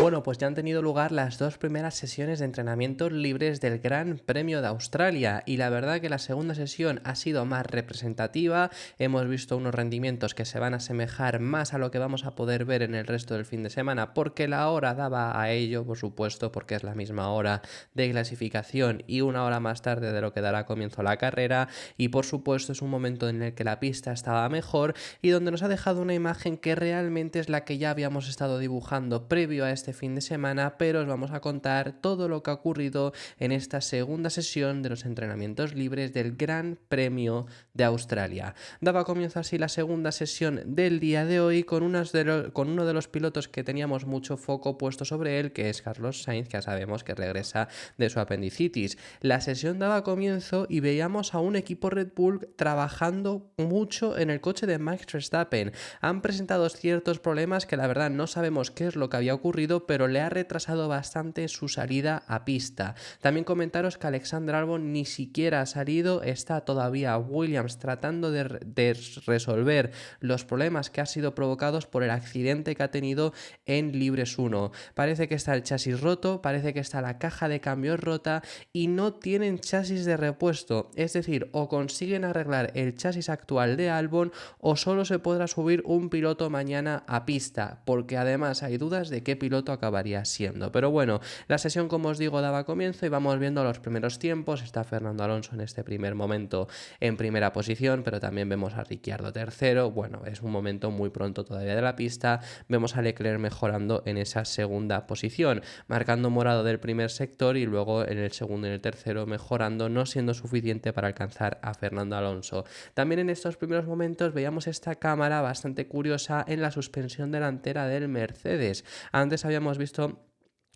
Bueno, pues ya han tenido lugar las dos primeras sesiones de entrenamientos libres del Gran Premio de Australia y la verdad que la segunda sesión ha sido más representativa, hemos visto unos rendimientos que se van a asemejar más a lo que vamos a poder ver en el resto del fin de semana porque la hora daba a ello, por supuesto, porque es la misma hora de clasificación y una hora más tarde de lo que dará comienzo la carrera y por supuesto es un momento en el que la pista estaba mejor y donde nos ha dejado una imagen que realmente es la que ya habíamos estado dibujando previo a este fin de semana, pero os vamos a contar todo lo que ha ocurrido en esta segunda sesión de los entrenamientos libres del Gran Premio de Australia. Daba comienzo así la segunda sesión del día de hoy con uno de los pilotos que teníamos mucho foco puesto sobre él, que es Carlos Sainz, que ya sabemos que regresa de su apendicitis. La sesión daba comienzo y veíamos a un equipo Red Bull trabajando mucho en el coche de Max Verstappen. Han presentado ciertos problemas que la verdad no sabemos qué es lo que había ocurrido, pero le ha retrasado bastante su salida a pista. También comentaros que Alexander Albon ni siquiera ha salido, está todavía Williams tratando de resolver los problemas que han sido provocados por el accidente que ha tenido en Libres 1. Parece que está el chasis roto, parece que está la caja de cambios rota y no tienen chasis de repuesto, es decir, o consiguen arreglar el chasis actual de Albon o solo se podrá subir un piloto mañana a pista, porque además hay dudas de qué piloto acabaría siendo. Pero bueno, la sesión, como os digo, daba comienzo y vamos viendo los primeros tiempos. Está Fernando Alonso en este primer momento en primera posición, pero también vemos a Ricciardo tercero. Bueno, es un momento muy pronto todavía de la pista. Vemos a Leclerc mejorando en esa segunda posición, marcando morado del primer sector y luego en el segundo y en el tercero mejorando, no siendo suficiente para alcanzar a Fernando Alonso. También en estos primeros momentos veíamos esta cámara bastante curiosa en la suspensión delantera del Mercedes. Antes habíamos visto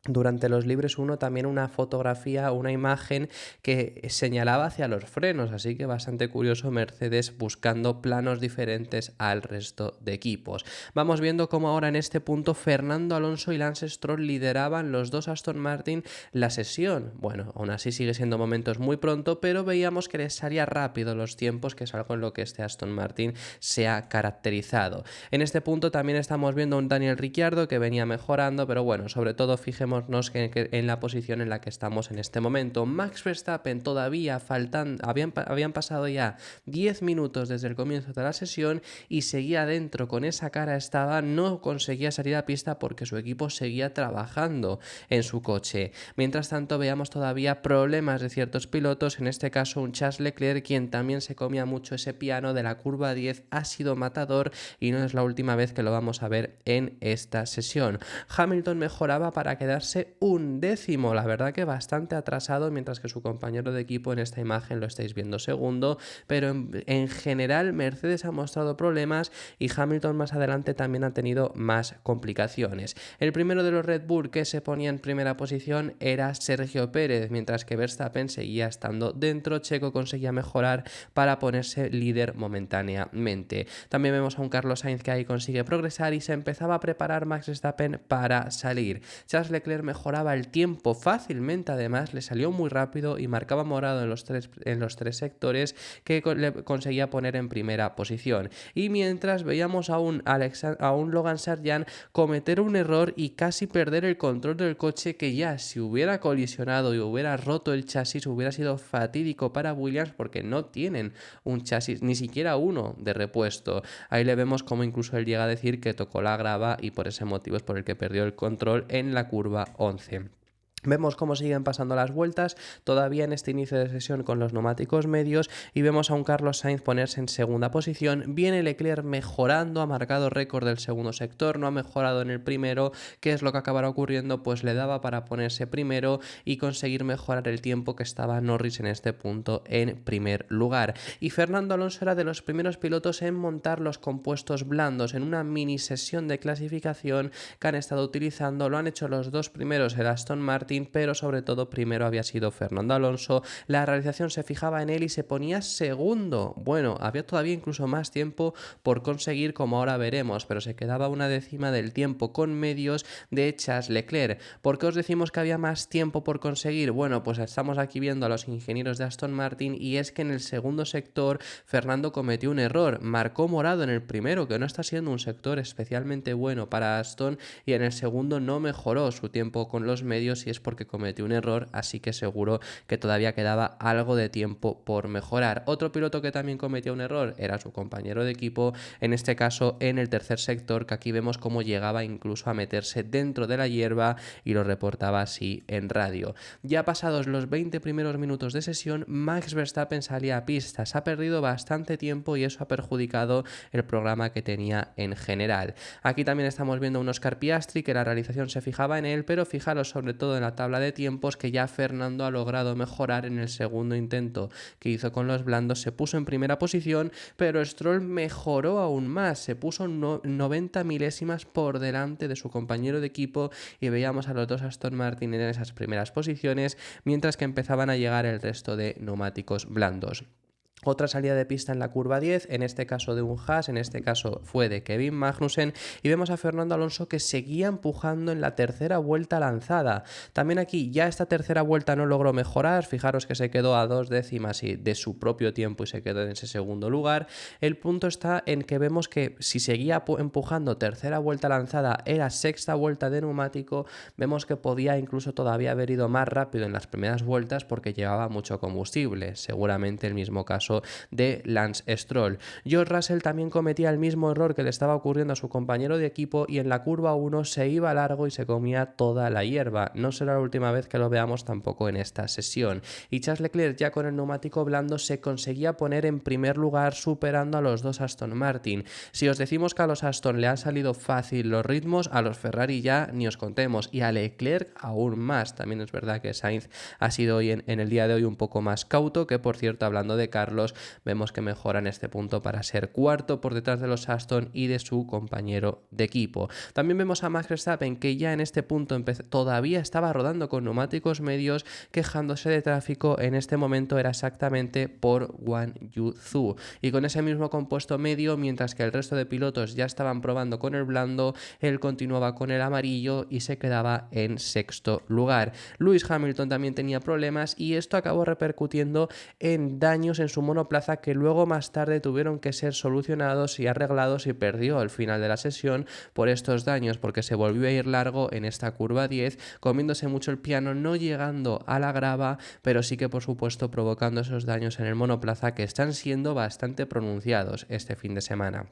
durante los libres 1 también una fotografía, una imagen que señalaba hacia los frenos, así que bastante curioso Mercedes buscando planos diferentes al resto de equipos. Vamos viendo cómo ahora en este punto Fernando Alonso y Lance Stroll lideraban los dos Aston Martin la sesión. Bueno, aún así sigue siendo momentos muy pronto, pero veíamos que les salía rápido los tiempos, que es algo en lo que este Aston Martin se ha caracterizado. En este punto también estamos viendo un Daniel Ricciardo que venía mejorando, pero bueno, sobre todo fijémonos en la posición en la que estamos en este momento. Max Verstappen todavía habían pasado ya 10 minutos desde el comienzo de la sesión y seguía dentro con esa cara, no conseguía salir a pista porque su equipo seguía trabajando en su coche. Mientras tanto veíamos todavía problemas de ciertos pilotos, en este caso un Charles Leclerc, quien también se comía mucho ese piano de la curva 10, ha sido matador y no es la última vez que lo vamos a ver en esta sesión. Hamilton mejoraba para quedarse un décimo, la verdad que bastante atrasado, mientras que su compañero de equipo en esta imagen lo estáis viendo segundo, pero en general Mercedes ha mostrado problemas y Hamilton más adelante también ha tenido más complicaciones. El primero de los Red Bull que se ponía en primera posición era Sergio Pérez, mientras que Verstappen seguía estando dentro. Checo conseguía mejorar para ponerse líder momentáneamente. También vemos a un Carlos Sainz que ahí consigue progresar y se empezaba a preparar Max Verstappen para salir. Charles Leclerc mejoraba el tiempo fácilmente, además le salió muy rápido y marcaba morado en los tres sectores que le conseguía poner en primera posición. Y mientras veíamos a un Logan Sargeant cometer un error y casi perder el control del coche, que ya si hubiera colisionado y hubiera roto el chasis hubiera sido fatídico para Williams porque no tienen un chasis, ni siquiera uno de repuesto. Ahí le vemos como incluso él llega a decir que tocó la grava y por ese motivo es por el que perdió el control en la curva 11. Vemos cómo siguen pasando las vueltas todavía en este inicio de sesión con los neumáticos medios y vemos a un Carlos Sainz ponerse en segunda posición. Viene Leclerc mejorando, ha marcado récord del segundo sector, no ha mejorado en el primero. ¿Qué es lo que acabará ocurriendo? Pues le daba para ponerse primero y conseguir mejorar el tiempo que estaba Norris en este punto en primer lugar. Y Fernando Alonso era de los primeros pilotos en montar los compuestos blandos en una mini sesión de clasificación que han estado utilizando. Lo han hecho los dos primeros, el Aston Martin Martin, pero sobre todo primero había sido Fernando Alonso. La realización se fijaba en él y se ponía segundo. Bueno, había todavía incluso más tiempo por conseguir, como ahora veremos, pero se quedaba una décima del tiempo con medios de Charles Leclerc. ¿Por qué os decimos que había más tiempo por conseguir? Bueno, pues estamos aquí viendo a los ingenieros de Aston Martin y es que en el segundo sector Fernando cometió un error, marcó morado en el primero, que no está siendo un sector especialmente bueno para Aston, y en el segundo no mejoró su tiempo con los medios y es porque cometió un error, así que seguro que todavía quedaba algo de tiempo por mejorar. Otro piloto que también cometió un error era su compañero de equipo, en este caso en el tercer sector, que aquí vemos cómo llegaba incluso a meterse dentro de la hierba y lo reportaba así en radio. Ya pasados los 20 primeros minutos de sesión, Max Verstappen salía a pista, se ha perdido bastante tiempo y eso ha perjudicado el programa que tenía en general. Aquí también estamos viendo a un Oscar Piastri que la realización se fijaba en él, pero fijaros sobre todo en la tabla de tiempos que ya Fernando ha logrado mejorar en el segundo intento que hizo con los blandos. Se puso en primera posición, pero Stroll mejoró aún más, se puso 90 milésimas por delante de su compañero de equipo y veíamos a los dos Aston Martin en esas primeras posiciones, mientras que empezaban a llegar el resto de neumáticos blandos. Otra salida de pista en la curva 10, en este caso de un Haas, en este caso fue de Kevin Magnussen, y vemos a Fernando Alonso que seguía empujando en la tercera vuelta lanzada. También aquí ya esta tercera vuelta no logró mejorar, fijaros que se quedó a 2 décimas de su propio tiempo y se quedó en ese segundo lugar. El punto está en que vemos que si seguía empujando tercera vuelta lanzada era sexta vuelta de neumático, vemos que podía incluso todavía haber ido más rápido en las primeras vueltas porque llevaba mucho combustible, seguramente el mismo caso de Lance Stroll. George Russell también cometía el mismo error que le estaba ocurriendo a su compañero de equipo y en la curva 1 se iba largo y se comía toda la hierba. No será la última vez que lo veamos tampoco en esta sesión. Y Charles Leclerc ya con el neumático blando se conseguía poner en primer lugar superando a los dos Aston Martin. Si os decimos que a los Aston le han salido fácil los ritmos, a los Ferrari ya ni os contemos y a Leclerc aún más. También es verdad que Sainz ha sido hoy en el día de hoy un poco más cauto, que por cierto, hablando de Carlos, vemos que mejora en este punto para ser cuarto por detrás de los Aston y de su compañero de equipo. También vemos a Max Verstappen que ya en este punto todavía estaba rodando con neumáticos medios, quejándose de tráfico. En este momento era exactamente por Guan Yu Zhou y con ese mismo compuesto medio, mientras que el resto de pilotos ya estaban probando con el blando, él continuaba con el amarillo y se quedaba en sexto lugar. Lewis Hamilton también tenía problemas y esto acabó repercutiendo en daños en su monoplaza que luego más tarde tuvieron que ser solucionados y arreglados y perdió al final de la sesión por estos daños porque se volvió a ir largo en esta curva 10, comiéndose mucho el piano, no llegando a la grava, pero sí que por supuesto provocando esos daños en el monoplaza que están siendo bastante pronunciados este fin de semana.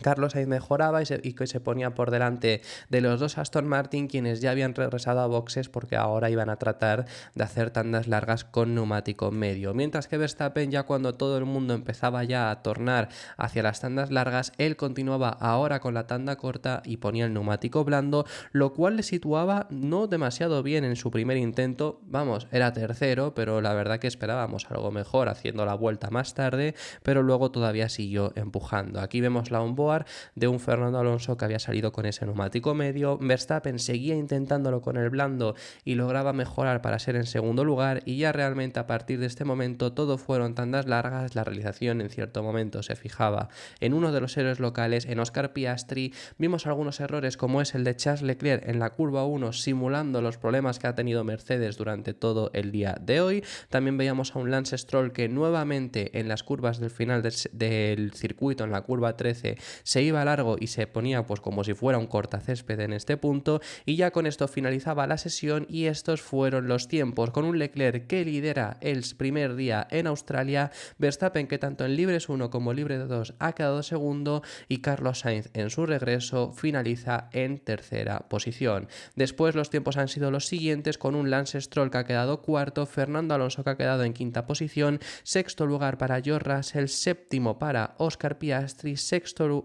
Carlos Sainz mejoraba y que se ponía por delante de los dos Aston Martin, quienes ya habían regresado a boxes porque ahora iban a tratar de hacer tandas largas con neumático medio. Mientras que Verstappen, ya cuando todo el mundo empezaba ya a tornar hacia las tandas largas, él continuaba ahora con la tanda corta y ponía el neumático blando, lo cual le situaba no demasiado bien en su primer intento. Vamos, era tercero, pero la verdad que esperábamos algo mejor haciendo la vuelta más tarde, pero luego todavía siguió empujando. Aquí vemos la onboard de un Fernando Alonso que había salido con ese neumático medio. Verstappen seguía intentándolo con el blando y lograba mejorar para ser en segundo lugar, y ya realmente a partir de este momento todo fueron tandas largas. La realización en cierto momento se fijaba en uno de los héroes locales, en Oscar Piastri. Vimos algunos errores como es el de Charles Leclerc en la curva 1 simulando los problemas que ha tenido Mercedes durante todo el día de hoy. También veíamos a un Lance Stroll que nuevamente en las curvas del final del circuito, en la curva 13, se iba largo y se ponía pues como si fuera un cortacésped en este punto, y ya con esto finalizaba la sesión y estos fueron los tiempos, con un Leclerc que lidera el primer día en Australia, Verstappen que tanto en libres 1 como libre 2 ha quedado segundo y Carlos Sainz en su regreso finaliza en tercera posición. Después los tiempos han sido los siguientes, con un Lance Stroll que ha quedado cuarto, Fernando Alonso que ha quedado en quinta posición, sexto lugar para George Russell, séptimo para Oscar Piastri,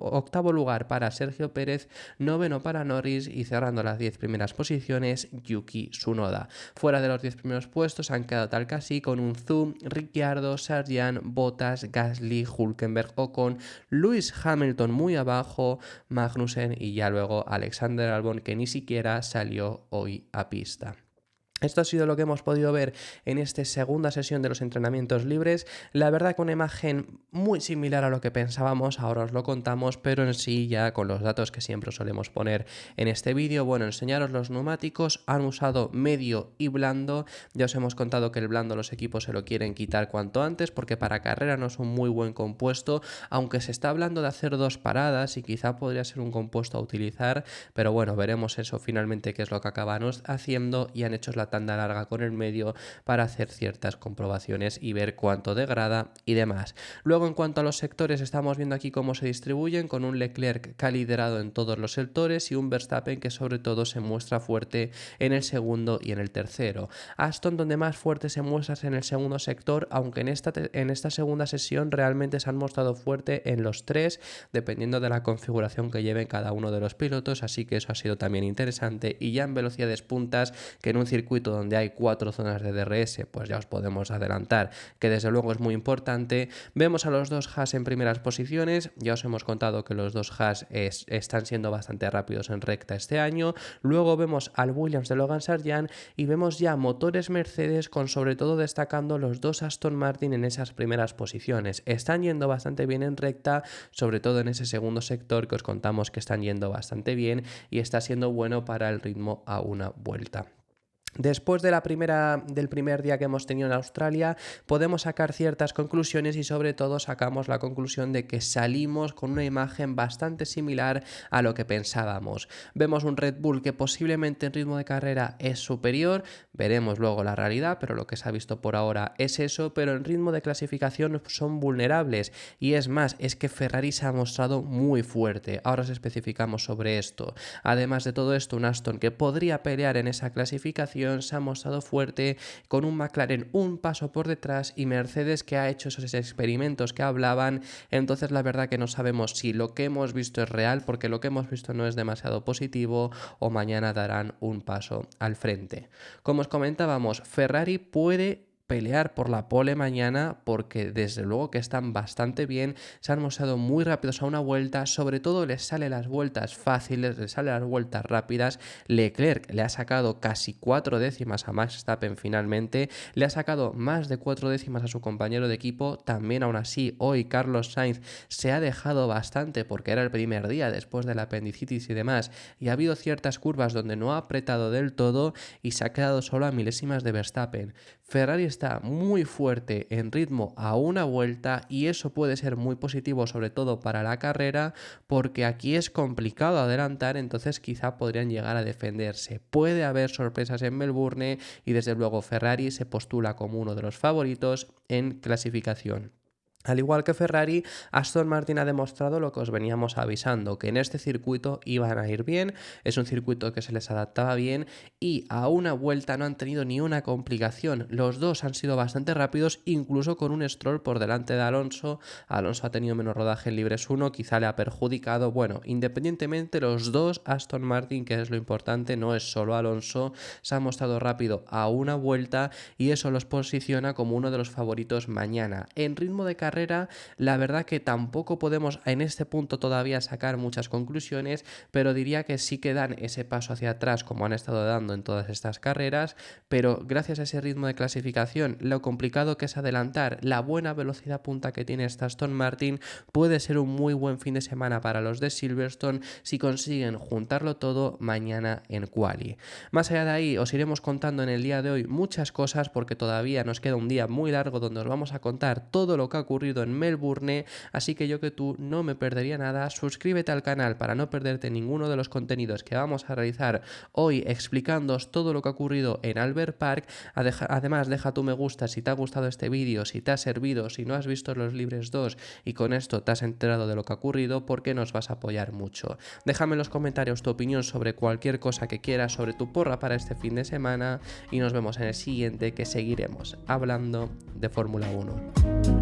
octavo lugar para Sergio Pérez, noveno para Norris y cerrando las 10 primeras posiciones Yuki Tsunoda. Fuera de los 10 primeros puestos han quedado tal casi con un Zhou, Ricciardo, Sargent, Bottas, Gasly, Hülkenberg, Ocon, Lewis Hamilton muy abajo, Magnussen y ya luego Alexander Albon, que ni siquiera salió hoy a pista. Esto ha sido lo que hemos podido ver en esta segunda sesión de los entrenamientos libres. La verdad que una imagen muy similar a lo que pensábamos, ahora os lo contamos, pero en sí ya con los datos que siempre solemos poner en este vídeo. Bueno, enseñaros los neumáticos, han usado medio y blando. Ya os hemos contado que el blando los equipos se lo quieren quitar cuanto antes porque para carrera no es un muy buen compuesto, aunque se está hablando de hacer 2 paradas y quizá podría ser un compuesto a utilizar, pero bueno, veremos eso finalmente qué es lo que acaban haciendo, y han hecho la tanda larga con el medio para hacer ciertas comprobaciones y ver cuánto degrada y demás. Luego, en cuanto a los sectores, estamos viendo aquí cómo se distribuyen, con un Leclerc que ha liderado en todos los sectores y un Verstappen que sobre todo se muestra fuerte en el segundo y en el tercero. Aston, donde más fuerte se muestra es en el segundo sector, aunque en esta segunda sesión realmente se han mostrado fuerte en los tres, dependiendo de la configuración que lleven cada uno de los pilotos, así que eso ha sido también interesante. Y ya en velocidades puntas, que en un circuito donde hay 4 zonas de DRS, pues ya os podemos adelantar que desde luego es muy importante. Vemos a los dos Haas en primeras posiciones, ya os hemos contado que los dos Haas están siendo bastante rápidos en recta este año. Luego vemos al Williams de Logan Sargeant y vemos ya motores Mercedes, con sobre todo destacando los dos Aston Martin en esas primeras posiciones. Están yendo bastante bien en recta, sobre todo en ese segundo sector que os contamos que están yendo bastante bien y está siendo bueno para el ritmo a una vuelta. Después del primer día que hemos tenido en Australia, podemos sacar ciertas conclusiones y sobre todo sacamos la conclusión de que salimos con una imagen bastante similar a lo que pensábamos. Vemos un Red Bull que posiblemente en ritmo de carrera es superior, veremos luego la realidad, pero lo que se ha visto por ahora es eso, pero en ritmo de clasificación son vulnerables, y es más, es que Ferrari se ha mostrado muy fuerte. Ahora os especificamos sobre esto. Además de todo esto, un Aston que podría pelear en esa clasificación se ha mostrado fuerte, con un McLaren un paso por detrás y Mercedes que ha hecho esos experimentos que hablaban. Entonces la verdad que no sabemos si lo que hemos visto es real, porque lo que hemos visto no es demasiado positivo, o mañana darán un paso al frente. Como os comentábamos, Ferrari puede pelear por la pole mañana, porque desde luego que están bastante bien, se han mostrado muy rápidos a una vuelta, sobre todo les salen las vueltas fáciles, les salen las vueltas rápidas. Leclerc le ha sacado casi 4 décimas a Max Verstappen finalmente, le ha sacado más de 4 décimas a su compañero de equipo. También aún así hoy Carlos Sainz se ha dejado bastante porque era el primer día después de la apendicitis y demás, y ha habido ciertas curvas donde no ha apretado del todo y se ha quedado solo a milésimas de Verstappen. Ferrari está muy fuerte en ritmo a una vuelta y eso puede ser muy positivo, sobre todo para la carrera, porque aquí es complicado adelantar, entonces quizá podrían llegar a defenderse. Puede haber sorpresas en Melbourne y desde luego Ferrari se postula como uno de los favoritos en clasificación. Al igual que Ferrari, Aston Martin ha demostrado lo que os veníamos avisando, que en este circuito iban a ir bien, es un circuito que se les adaptaba bien y a una vuelta no han tenido ni una complicación. Los dos han sido bastante rápidos, incluso con un Stroll por delante de Alonso. Alonso ha tenido menos rodaje en libres 1, quizá le ha perjudicado. Bueno, independientemente, los dos Aston Martin, que es lo importante, no es solo Alonso, se ha mostrado rápido a una vuelta y eso los posiciona como uno de los favoritos mañana. En ritmo de carrera, la verdad que tampoco podemos en este punto todavía sacar muchas conclusiones, pero diría que sí que dan ese paso hacia atrás como han estado dando en todas estas carreras, pero gracias a ese ritmo de clasificación, lo complicado que es adelantar, la buena velocidad punta que tiene esta Aston Martin, puede ser un muy buen fin de semana para los de Silverstone si consiguen juntarlo todo mañana en quali. Más allá de ahí, os iremos contando en el día de hoy muchas cosas, porque todavía nos queda un día muy largo donde os vamos a contar todo lo que ha ocurrido en Melbourne, así que yo que tú no me perdería nada. Suscríbete al canal para no perderte ninguno de los contenidos que vamos a realizar hoy explicándoos todo lo que ha ocurrido en Albert Park. Además, deja tu me gusta si te ha gustado este vídeo, si te ha servido, si no has visto los libres 2 y con esto te has enterado de lo que ha ocurrido, porque nos vas a apoyar mucho. Déjame en los comentarios tu opinión sobre cualquier cosa que quieras, sobre tu porra para este fin de semana, y nos vemos en el siguiente, que seguiremos hablando de Fórmula 1.